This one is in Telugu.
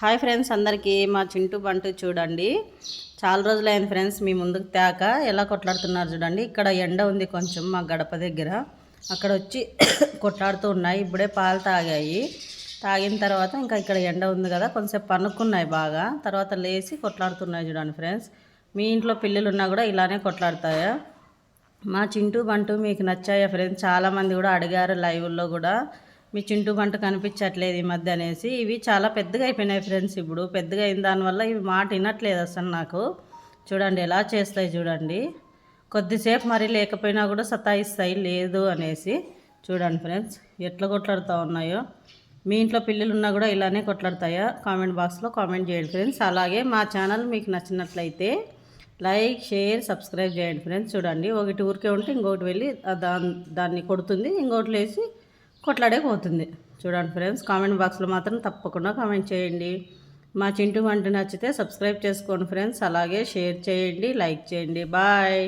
హాయ్ ఫ్రెండ్స్, అందరికీ మా చింటూ బంటు చూడండి. చాలా రోజులైంది ఫ్రెండ్స్ మీ ముందుకు తేక ఎలా కొట్లాడుతున్నారు చూడండి. ఇక్కడ ఎండ ఉంది కొంచెం మా గడప దగ్గర, అక్కడ వచ్చి కొట్లాడుతూ ఉన్నాయి. ఇప్పుడే పాలు తాగాయి. తాగిన తర్వాత ఇంకా ఇక్కడ ఎండ ఉంది కదా, కొంచెం పనుక్కున్నాయి బాగా. తర్వాత లేచి కొట్లాడుతున్నాయి చూడండి ఫ్రెండ్స్. మీ ఇంట్లో పిల్లలు ఉన్నా కూడా ఇలానే కొట్లాడతాయా? మా చింటూ బంటు మీకు నచ్చాయా ఫ్రెండ్స్? చాలామంది కూడా అడిగారు లైవ్లో కూడా, మీ చింటూ బంటు కనిపించట్లేదు ఈ మధ్య అనేసి. ఇవి చాలా పెద్దగా అయిపోయినాయి ఫ్రెండ్స్. ఇప్పుడు పెద్దగా అయిన దానివల్ల ఇవి మాట వినట్లేదు అసలు నాకు. చూడండి ఎలా చేస్తాయి చూడండి. కొద్దిసేపు మరి లేకపోయినా కూడా సతాయిస్తాయి లేదు అనేసి. చూడండి ఫ్రెండ్స్ ఎట్లా కొట్లాడుతూ ఉన్నాయో. మీ ఇంట్లో పిల్లలు ఉన్నా కూడా ఇలానే కొట్లాడతాయా? కామెంట్ బాక్స్లో కామెంట్ చేయండి ఫ్రెండ్స్. అలాగే మా ఛానల్ మీకు నచ్చినట్లయితే లైక్, షేర్, సబ్స్క్రైబ్ చేయండి ఫ్రెండ్స్. చూడండి, ఒకటి ఊరికే ఉంటే ఇంకొకటి వెళ్ళి దాన్ని కొడుతుంది, ఇంకొకటి లేచి కొట్లాడే పోతుంది. చూడండి ఫ్రెండ్స్, కామెంట్ బాక్స్లో మాత్రం తప్పకుండా కామెంట్ చేయండి. మా చింటూ వంట నచ్చితే సబ్స్క్రైబ్ చేసుకోండి ఫ్రెండ్స్. అలాగే షేర్ చేయండి, లైక్ చేయండి. బాయ్.